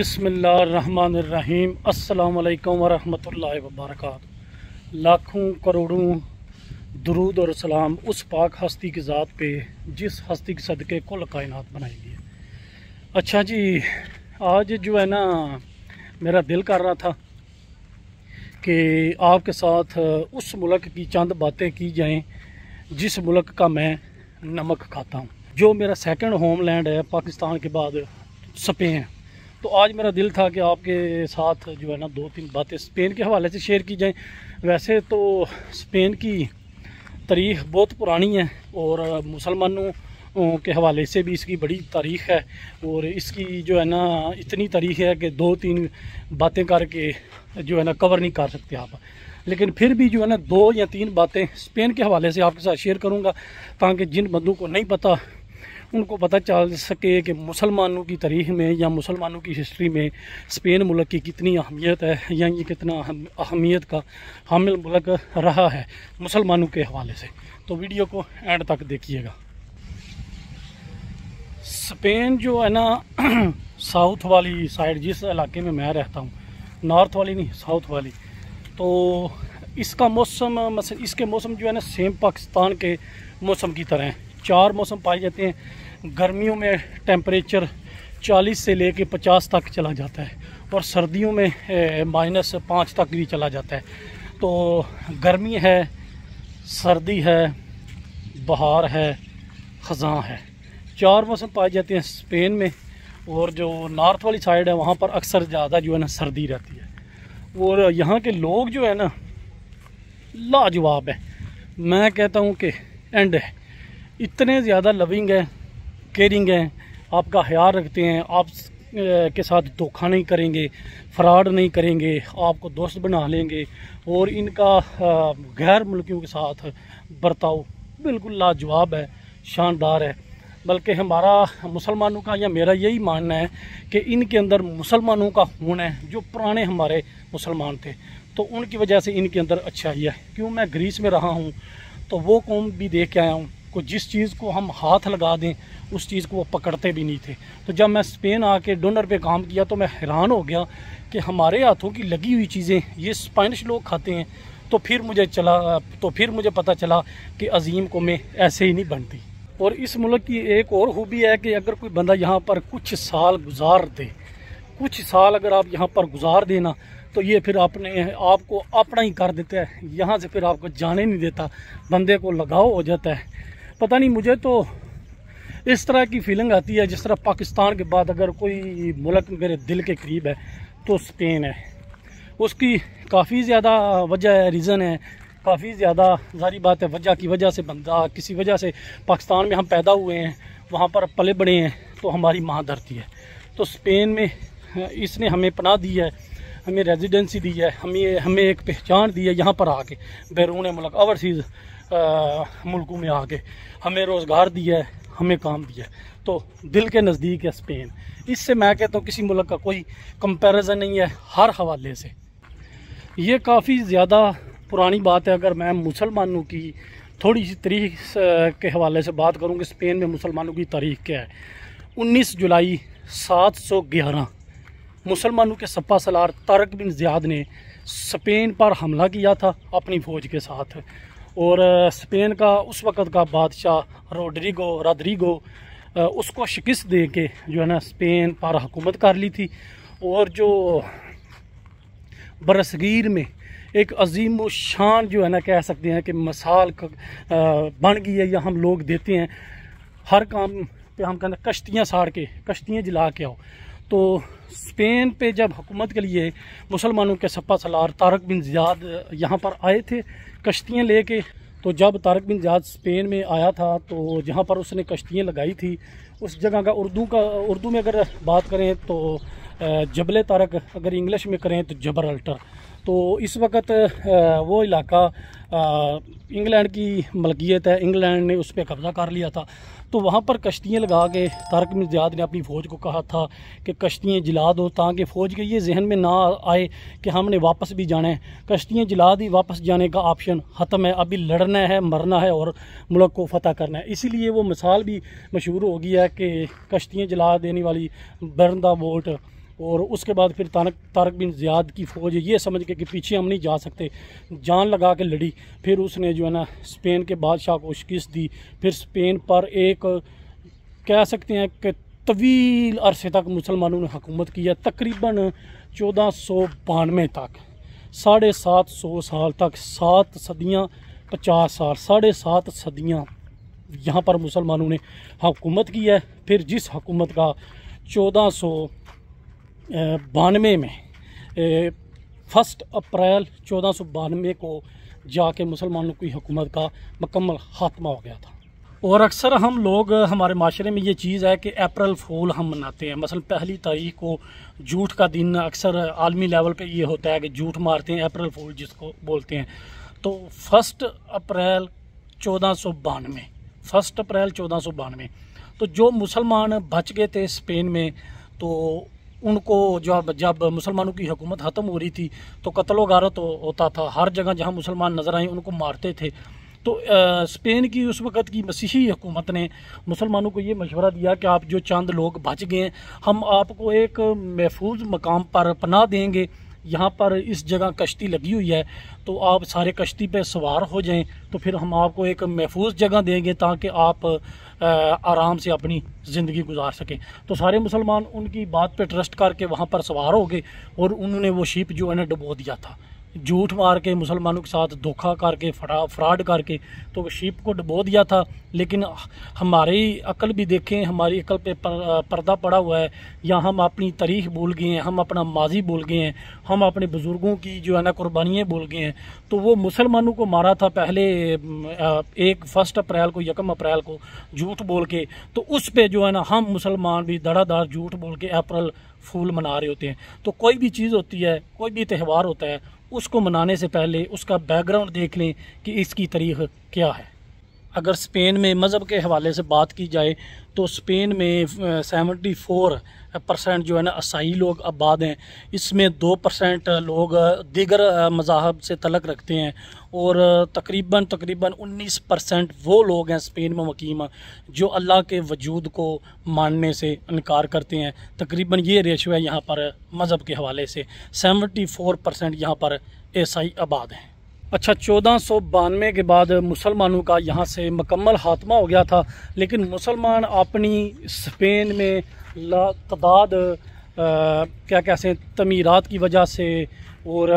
बिस्मिल्लाहिर्रहमानिर्रहीम अस्सलाम वालेकुम वरहमतुल्लाहि वबरकातुहू। लाखों करोड़ों दुरूद और सलाम उस पाक हस्ती की ज़ात पे जिस हस्ती के सदक़े कुल कायनात बनाई गई है। अच्छा जी, आज जो है ना मेरा दिल कर रहा था कि आपके साथ उस मुल्क की चंद बातें की जाएं जिस मुल्क का मैं नमक खाता हूँ, जो मेरा सेकंड होमलैंड है पाकिस्तान के बाद, स्पेन। तो आज मेरा दिल था कि आपके साथ जो है ना दो तीन बातें स्पेन के हवाले से शेयर की जाएं। वैसे तो स्पेन की तारीख़ बहुत पुरानी है और मुसलमानों के हवाले से भी इसकी बड़ी तारीख़ है और इसकी जो है ना इतनी तारीख़ है कि दो तीन बातें करके जो है ना कवर नहीं कर सकते आप। लेकिन फिर भी जो है ना दो या तीन बातें स्पेन के हवाले से आपके साथ शेयर करूंगा ताकि जिन बंदों को नहीं पता उनको पता चल सके कि मुसलमानों की तारीख़ में या मुसलमानों की हिस्ट्री में स्पेन मुल्क की कितनी अहमियत है या ये कितना अहमियत का हामिल मुल्क रहा है मुसलमानों के हवाले से। तो वीडियो को एंड तक देखिएगा। स्पेन जो है ना साउथ वाली साइड, जिस इलाके में मैं रहता हूँ, नॉर्थ वाली नहीं साउथ वाली, तो इसका मौसम इसके मौसम जो है ना सेम पाकिस्तान के मौसम की तरह है। चार मौसम पाए जाते हैं। गर्मियों में टेम्परेचर 40 से लेके 50 तक चला जाता है और सर्दियों में -5 तक भी चला जाता है। तो गर्मी है, सर्दी है, बहार है, ख़ज़ां है, चार मौसम पाए जाते हैं स्पेन में। और जो नॉर्थ वाली साइड है वहाँ पर अक्सर ज़्यादा जो है ना सर्दी रहती है और यहाँ के लोग जो है ना लाजवाब है। मैं कहता हूँ कि एंड है, इतने ज़्यादा लविंग है, केयरिंग है, आपका ख्याल रखते हैं, आप के साथ धोखा नहीं करेंगे, फ्रॉड नहीं करेंगे, आपको दोस्त बना लेंगे और इनका गैर मुल्कियों के साथ बर्ताव बिल्कुल लाजवाब है, शानदार है। बल्कि हमारा मुसलमानों का या मेरा यही मानना है कि इनके अंदर मुसलमानों का खून है। जो पुराने हमारे मुसलमान थे तो उनकी वजह से इनके अंदर अच्छाई है। क्यों, मैं ग्रीस में रहा हूँ तो वो कौम भी देख के आया हूँ को जिस चीज़ को हम हाथ लगा दें उस चीज़ को वो पकड़ते भी नहीं थे। तो जब मैं स्पेन आके डोनर पे काम किया तो मैं हैरान हो गया कि हमारे हाथों की लगी हुई चीज़ें ये स्पेनिश लोग खाते हैं। तो फिर मुझे पता चला कि अजीम कौमें ऐसे ही नहीं बनती। और इस मुल्क की एक और खूबी है कि अगर कोई बंदा यहाँ पर कुछ साल गुजार दे, कुछ साल अगर आप यहाँ पर गुजार देना तो ये फिर आपको अपना ही कर देता है। यहाँ से फिर आपको जाने नहीं देता, बंदे को लगाव हो जाता है। पता नहीं, मुझे तो इस तरह की फीलिंग आती है जिस तरह पाकिस्तान के बाद अगर कोई मुल्क मेरे दिल के करीब है तो स्पेन है। उसकी काफ़ी ज़्यादा वजह है, रीज़न है, काफ़ी ज़्यादा जारी बात है। वजह की वजह से बंदा किसी वजह से पाकिस्तान में हम पैदा हुए हैं, वहाँ पर पले बड़े हैं, तो हमारी माँ धरती है। तो स्पेन में इसने हमें पनाह दी है, हमें रेजिडेंसी दी है, हमें एक पहचान दी है। यहाँ पर आके बैरून मुल्क ओवरसीज़ मुल्कों में आके हमें रोज़गार दिया है, हमें काम दिया है। तो दिल के नज़दीक है स्पेन। इससे मैं कहता हूँ किसी मुल्क का कोई कंपैरिजन नहीं है हर हवाले से। ये काफ़ी ज़्यादा पुरानी बात है। अगर मैं मुसलमानों की थोड़ी सी तारीख के हवाले से बात करूँ कि स्पेन में मुसलमानों की तारीख क्या है। 19 जुलाई 711 मुसलमानों के सपा सलार तारिक बिन ज़ियाद ने स्पेन पर हमला किया था अपनी फ़ौज के साथ। और स्पेन का उस वक़्त का बादशाह रोड्रिगो उसको शिकस्त दे के जो है ना स्पेन पर हुकूमत कर ली थी। और जो बरसगीर में एक अजीम शान जो है ना कह सकते हैं कि मिसाल बन गई है या हम लोग देते हैं हर काम पे। हम कहते हैं कश्तियाँ साड़ के, कश्तियाँ जला के आओ। तो स्पेन पे जब हुकूमत के लिए मुसलमानों के सपा सलार तारिक बिन ज़ियाद यहाँ पर आए थे कश्तियाँ लेके, तो जब तारिक बिन ज़ियाद स्पेन में आया था तो जहाँ पर उसने कश्तियाँ लगाई थी उस जगह का उर्दू में अगर बात करें तो जबल तारिक, अगर इंग्लिश में करें तो जबरल्टर। तो इस वक्त वो इलाका इंग्लैंड की मलकियत है, इंग्लैंड ने उस पर कब्ज़ा कर लिया था। तो वहाँ पर कश्तियाँ लगा के तारिक बिन ज़ियाद ने अपनी फ़ौज को कहा था कि कश्तियाँ जला दो, ताकि फ़ौज के ये जहन में ना आए कि हमने वापस भी जाना है। कश्तियाँ जला दी, वापस जाने का ऑप्शन ख़त्म है, अभी लड़ना है, मरना है और मुल्क को फ़तह करना है। इसीलिए वो मिसाल भी मशहूर हो गई है कि कश्तियाँ जला देने वाली बर्न द बोट और उसके बाद फिर तारक बिन ज़ियाद की फ़ौज ये समझ के कि पीछे हम नहीं जा सकते, जान लगा के लड़ी। फिर उसने जो है ना स्पेन के बादशाह को शिकस्त दी। फिर स्पेन पर एक कह सकते हैं कि तवील अरसे तक मुसलमानों ने हुकूमत की है, तकरीबन 1492 तक, 750 साल तक, 7 सदियाँ 50 साल, 7.5 सदियाँ यहाँ पर मुसलमानों ने हुकूमत की है। फिर जिस हुकूमत का 1492 में 1 अप्रैल 1492 को जाके मुसलमानों की हुकूमत का मुकम्मल खात्मा हो गया था। और अक्सर हम लोग, हमारे माशरे में ये चीज़ है कि अप्रैल फूल हम मनाते हैं। मसलन 1 तारीख को झूठ का दिन, अक्सर आलमी लेवल पे ये होता है कि झूठ मारते हैं, अप्रैल फूल जिसको बोलते हैं। तो 1 अप्रैल 1492, 1 अप्रैल 1492, तो जो मुसलमान बच गए थे स्पेन में, तो उनको जब मुसलमानों की हुकूमत ख़त्म हो रही थी तो कत्लो गारत होता था। हर जगह जहाँ मुसलमान नज़र आए उनको मारते थे। तो स्पेन की उस वक़्त की मसीही हुकूमत ने मुसलमानों को ये मशवरा दिया कि आप जो चंद लोग बच गए हैं, हम आपको एक महफूज मकाम पर पनाह देंगे। यहाँ पर इस जगह कश्ती लगी हुई है, तो आप सारे कश्ती पे सवार हो जाएं, तो फिर हम आपको एक महफूज जगह देंगे ताकि आप आराम से अपनी ज़िंदगी गुजार सकें। तो सारे मुसलमान उनकी बात पे ट्रस्ट करके वहाँ पर सवार हो गए और उन्होंने वो शिप जो है ना डुबो दिया था। झूठ मार के, मुसलमानों के साथ धोखा करके, फ्रॉड करके तो वो शिप को डुबो दिया था। लेकिन हमारी अकल भी देखें, हमारी अकल पे पर्दा पड़ा हुआ है, या हम अपनी तारीख भूल गए हैं, हम अपना माजी भूल गए हैं, हम अपने बुज़ुर्गों की जो है ना कुर्बानियाँ भूल गए हैं। तो वो मुसलमानों को मारा था पहले 1 अप्रैल को, 1 अप्रैल को झूठ बोल के। तो उस पे जो है ना हम मुसलमान भी धड़ाधड़ झूठ बोल के अप्रैल फूल मना रहे होते हैं। तो कोई भी चीज़ होती है, कोई भी त्यौहार होता है, उसको मनाने से पहले उसका बैकग्राउंड देख लें कि इसकी तारीख क्या है। अगर स्पेन में मज़हब के हवाले से बात की जाए तो स्पेन में 74% जो है ना ईसाई लोग आबाद हैं। इसमें 2% लोग दीगर मज़ाहब से तलक रखते हैं और तकरीबन 19% वो लोग हैं स्पेन में मुकीम जो अल्लाह के वजूद को मानने से इनकार करते हैं। तकरीबन ये रेशो है यहाँ पर मज़हब के हवाले से। 74% यहाँ पर ईसाई आबाद हैं। अच्छा, 1492 के बाद मुसलमानों का यहाँ से मुकम्मल खात्मा हो गया था, लेकिन मुसलमान अपनी स्पेन में लातदाद क्या कहते हैं तमीरात की वजह से और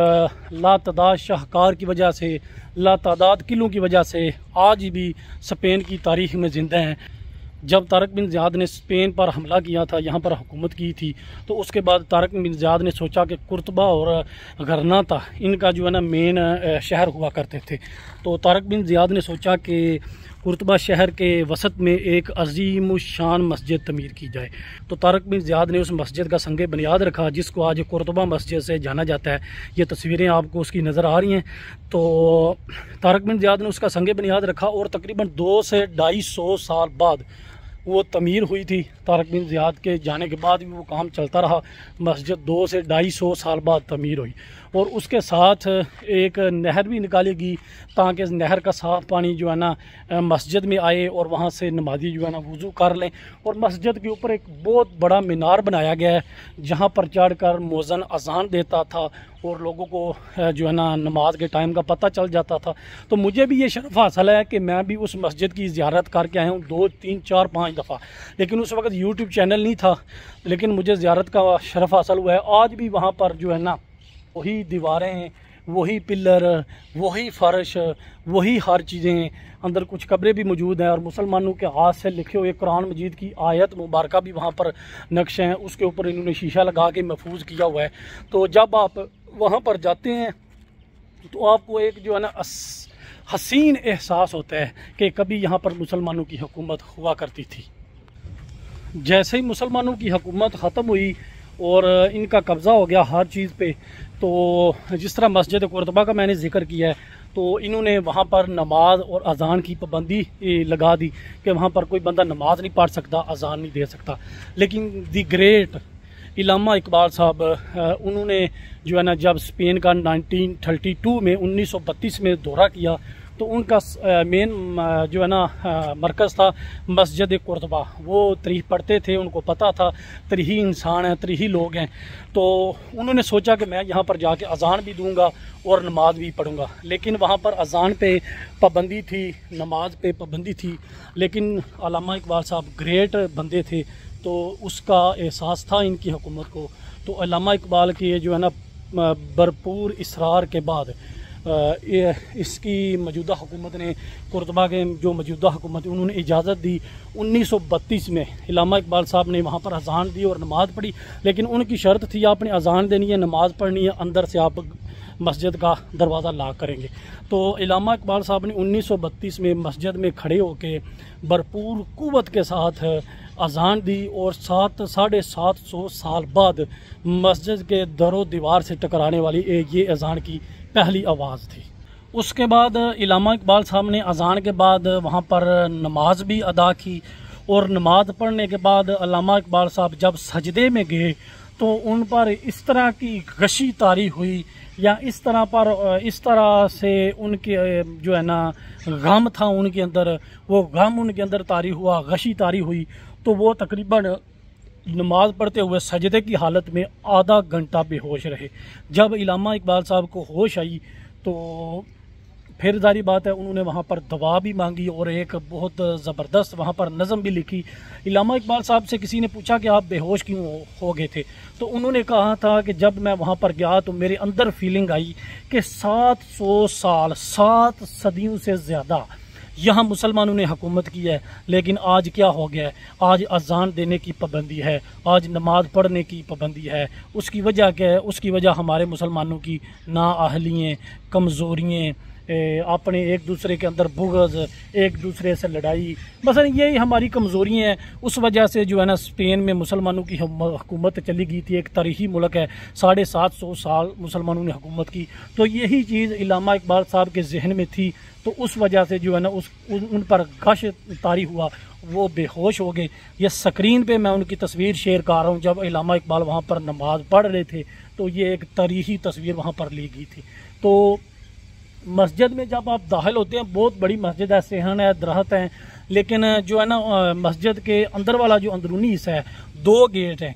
लातदाद शाहकार की वजह से, लातदाद किलों की वजह से आज भी स्पेन की तारीख में ज़िंदा हैं। जब तारक बिन ज़ियाद ने स्पेन पर हमला किया था, यहाँ पर हुकूमत की थी, तो उसके बाद तारक बिन ज़ियाद ने सोचा कि कुर्तबा और गरनाता इनका जो है ना मेन शहर हुआ करते थे। तो तारक बिन ज़ियाद ने सोचा कि कुर्तबा शहर के वसत में एक अजीम शान मस्जिद तमीर की जाए। तो तारक बिन ज़ियाद ने उस मस्जिद का संगे बुनियाद रखा जिसको आज कुर्तबा मस्जिद से जाना जाता है। ये तस्वीरें आपको उसकी नज़र आ रही हैं। तो तारक बिन ज़ियाद ने उसका संगे बुनियाद रखा और तकरीबन 200 से 250 साल बाद वो तमीर हुई थी। तारक बिन ज़ियाद के जाने के बाद भी वो काम चलता रहा। मस्जिद 200 से 250 साल बाद तमीर हुई और उसके साथ एक नहर भी निकाली गई ताकि नहर का साफ़ पानी जो है ना मस्जिद में आए और वहाँ से नमाजी जो है ना वज़ू कर लें। और मस्जिद के ऊपर एक बहुत बड़ा मीनार बनाया गया है जहाँ पर चढ़कर मौज़न अज़ान देता था और लोगों को जो है ना नमाज के टाइम का पता चल जाता था। तो मुझे भी ये शर्फ हासिल है कि मैं भी उस मस्जिद की ज़ियारत करके आया हूँ 2, 3, 4, 5 दफ़ा। लेकिन उस वक्त यूट्यूब चैनल नहीं था, लेकिन मुझे ज़ियारत का शर्फ हासिल हुआ है। आज भी वहाँ पर जो है ना वही दीवारें, वही पिलर, वही फ़र्श, वही हर चीज़ें, अंदर कुछ कब्रें भी मौजूद हैं और मुसलमानों के हाथ से लिखे हुए कुरान मजीद की आयत मुबारक भी वहाँ पर नक्शे हैं, उसके ऊपर इन्होंने शीशा लगा के महफूज किया हुआ है। तो जब आप वहाँ पर जाते हैं तो आपको एक जो है ना हसीन एहसास होता है कि कभी यहाँ पर मुसलमानों की हुकूमत हुआ करती थी। जैसे ही मुसलमानों की हुकूमत ख़त्म हुई और इनका कब्ज़ा हो गया हर चीज़ पे, तो जिस तरह मस्जिद कुर्तबा का मैंने जिक्र किया है, तो इन्होंने वहाँ पर नमाज और अज़ान की पाबंदी लगा दी कि वहाँ पर कोई बंदा नमाज नहीं पढ़ सकता, अज़ान नहीं दे सकता। लेकिन दी ग्रेट इल्लामा इकबाल साहब उन्होंने जो है ना जब स्पेन का 1932 में 1932 में दौरा किया, तो उनका मेन जो है ना मरकज़ था मस्जिद कुर्तबा। वो तरीह पढ़ते थे, उनको पता था तरीही इंसान हैं, तरीही लोग हैं। तो उन्होंने सोचा कि मैं यहाँ पर जाके अज़ान भी दूंगा और नमाज भी पढ़ूंगा। लेकिन वहाँ पर अज़ान पे पाबंदी थी, नमाज पे पाबंदी थी। लेकिन अल्लामा इकबाल साहब ग्रेट बंदे थे, तो उसका एहसास था इनकी हुकूमत को। तो अल्लामा इकबाल के जो है ना भरपूर इसरार के बाद इसकी मौजूदा हुकूमत ने, कुर्तबा के जो मौजूदा हुकूमत, उन्होंने इजाज़त दी 1932 में। अल्लामा इकबाल साहब ने वहाँ पर अज़ान दी और नमाज़ पढ़ी। लेकिन उनकी शर्त थी आपने अज़ान देनी है, नमाज़ पढ़नी है, अंदर से आप मस्जिद का दरवाज़ा लॉक करेंगे। तो अल्लामा इकबाल साहब ने 1932 में मस्जिद में खड़े होकर भरपूर क़ुव्वत के साथ अज़ान दी और 750 साल बाद मस्जिद के दरो दीवार से टकराने वाली ये अज़ान की पहली आवाज़ थी। उसके बाद अल्लामा इकबाल साहब ने अज़ान के बाद वहाँ पर नमाज भी अदा की, और नमाज पढ़ने के बाद अल्लामा इकबाल साहब जब सजदे में गए तो उन पर इस तरह की गशी तारी हुई, या इस तरह से उनके जो है ना गम था उनके अंदर, वो गम उनके अंदर तारी हुआ, गशी तारी हुई। तो वो तकरीबन नमाज पढ़ते हुए सजदे की हालत में आधा घंटा बेहोश रहे। जब अल्लामा इकबाल साहब को होश आई तो फिर जारी बात है उन्होंने वहाँ पर दवा भी मांगी और एक बहुत ज़बरदस्त वहाँ पर नज़म भी लिखी। अल्लामा इकबाल साहब से किसी ने पूछा कि आप बेहोश क्यों हो गए थे, तो उन्होंने कहा था कि जब मैं वहाँ पर गया तो मेरे अंदर फीलिंग आई कि 700 साल, 7 सदियों से ज़्यादा यहाँ मुसलमानों ने हुकूमत की है, लेकिन आज क्या हो गया है, आज अज़ान देने की पाबंदी है, आज नमाज पढ़ने की पाबंदी है। उसकी वजह क्या है? उसकी वजह हमारे मुसलमानों की नाअहलियाँ, कमज़ोरियाँ, अपने एक दूसरे के अंदर बुग़्ज़, एक दूसरे से लड़ाई, बस यही हमारी कमज़ोरियाँ हैं। उस वजह से जो है ना स्पेन में मुसलमानों की हुकूमत चली गई थी। एक तारीख़ी मुल्क है, 750 साल मुसलमानों ने हुकूमत की। तो यही चीज़ अल्लामा इकबाल साहब के जहन में थी, तो उस वजह से जो है ना उन पर गश तारी हुआ, वो बेहोश हो गए। ये स्क्रीन पे मैं उनकी तस्वीर शेयर कर रहा हूँ। जब अल्लामा इकबाल वहाँ पर नमाज पढ़ रहे थे तो ये एक तारीख़ी तस्वीर वहाँ पर ली गई थी। तो मस्जिद में जब आप दाखिल होते हैं, बहुत बड़ी मस्जिद है, सेहन है, दरख्त हैं, लेकिन जो है ना मस्जिद के अंदर वाला जो अंदरूनी हिस्सा है, 2 गेट हैं।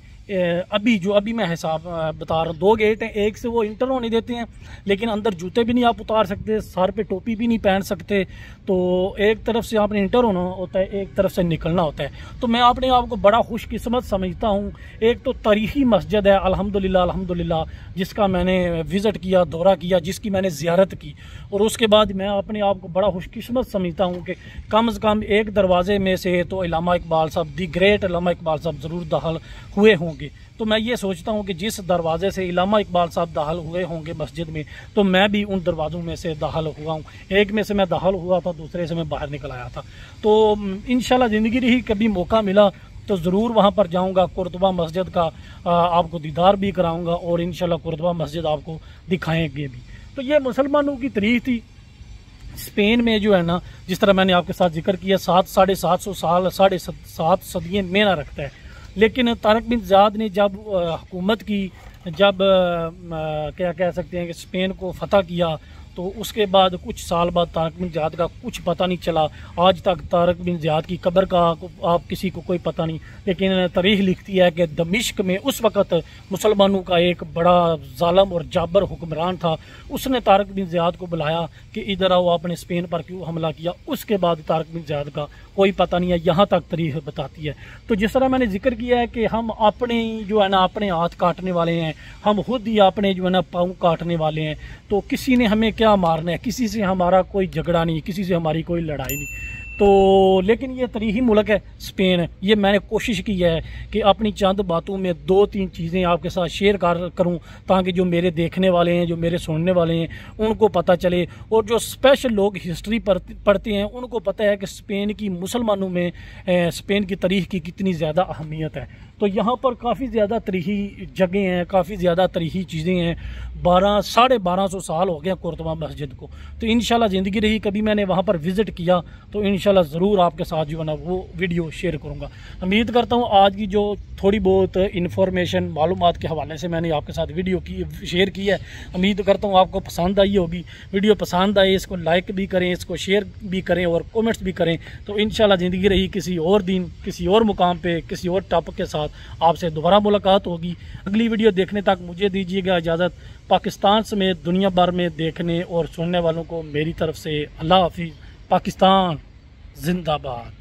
अभी मैं हिसाब बता रहा हूँ, 2 गेट हैं। एक से वो इंटर होने देते हैं, लेकिन अंदर जूते भी नहीं आप उतार सकते, सर पे टोपी भी नहीं पहन सकते। तो एक तरफ से आपने इंटर होना होता है, एक तरफ से निकलना होता है। तो मैं अपने आप को बड़ा खुशकिस्मत समझता हूँ। एक तो तारीख़ी मस्जिद है अल्हम्दुलिल्लाह, जिसका मैंने विज़िट किया, दौरा किया, जिसकी मैंने ज़ियारत की, और उसके बाद मैं अपने आप को बड़ा खुशकिस्मत समझता हूँ कि कम से कम एक दरवाज़े में से तो अल्लामा इकबाल साहब, दी ग्रेट अल्लामा इकबाल साहब ज़रूर दाखिल हुए होंगे। तो मैं ये सोचता हूँ कि जिस दरवाजे से अल्लामा इकबाल साहब दाखिल हुए होंगे मस्जिद में, तो मैं भी उन दरवाज़ों में से दाखिल हुआ हूँ। एक में से मैं दाखिल हुआ था, दूसरे से मैं बाहर निकल आया था। तो इंशाल्लाह ज़िंदगी रही, कभी मौका मिला तो ज़रूर वहाँ पर जाऊँगा। कुर्तबा मस्जिद का आपको दीदार भी कराऊँगा, और इंशाल्लाह कुर्तबा मस्जिद आपको दिखाएँगे भी। तो ये मुसलमानों की तारीख़ थी। स्पेन में जो है ना, जिस तरह मैंने आपके साथ जिक्र किया, 700 साल, 7.5 सदियाँ मेना रखता है। लेकिन तारिक बिन ज़ियाद ने जब हुकूमत की, जब क्या कह सकते हैं कि स्पेन को फ़तह किया, तो उसके बाद कुछ साल बाद तारिक बिन ज़ियाद का कुछ पता नहीं चला। आज तक तारिक बिन ज़ियाद की कब्र का आप किसी को कोई पता नहीं। लेकिन तारीख़ लिखती है कि दमिश्क में उस वक़्त मुसलमानों का एक बड़ा जालिम और जाबर हुक्मरान था। उसने तारिक बिन ज़ियाद को बुलाया कि इधर आओ, आपने स्पेन पर क्यों हमला किया। उसके बाद तारिक बिन ज़ियाद का कोई पता नहीं है, यहाँ तक तारीख़ बताती है। तो जिस तरह मैंने जिक्र किया है कि हम अपने जो है ना अपने हाथ काटने वाले हैं, हम खुद ही अपने जो है ना पाँव काटने वाले हैं। तो किसी ने हमें क्या मारना है, किसी से हमारा कोई झगड़ा नहीं, किसी से हमारी कोई लड़ाई नहीं। तो लेकिन ये तारीख़ी मुल्क है स्पेन। ये मैंने कोशिश की है कि अपनी चंद बातों में 2-3 चीज़ें आपके साथ शेयर करूं, ताकि जो मेरे देखने वाले हैं, जो मेरे सुनने वाले हैं, उनको पता चले। और जो स्पेशल लोग हिस्ट्री पढ़ते हैं, उनको पता है कि स्पेन की मुसलमानों में स्पेन की तारीख़ की कितनी ज़्यादा अहमियत है। तो यहाँ पर काफ़ी ज़्यादा तारीख़ी जगह हैं, काफ़ी ज़्यादा तारीख़ी चीज़ें हैं। 1200-1250 साल हो गए कुर्तबा मस्जिद को। तो इंशाल्लाह ज़िंदगी रही, कभी मैंने वहाँ पर विज़िट किया तो इंशाल्लाह इंशाल्लाह ज़रूर आपके साथ जो है ना वो वीडियो शेयर करूँगा। उम्मीद करता हूँ आज की जो थोड़ी बहुत इन्फॉर्मेशन मालूमात के हवाले से मैंने आपके साथ वीडियो की शेयर की है, उम्मीद करता हूँ आपको पसंद आई होगी। वीडियो पसंद आए इसको लाइक भी करें, इसको शेयर भी करें और कमेंट्स भी करें। तो इंशाल्लाह ज़िंदगी रही किसी और दिन किसी और मुकाम पे किसी और टॉपिक के साथ आपसे दोबारा मुलाकात होगी। अगली वीडियो देखने तक मुझे दीजिएगा इजाज़त। पाकिस्तान समेत दुनिया भर में देखने और सुनने वालों को मेरी तरफ से अल्लाह हाफिज़। पाकिस्तान जिंदाबाद।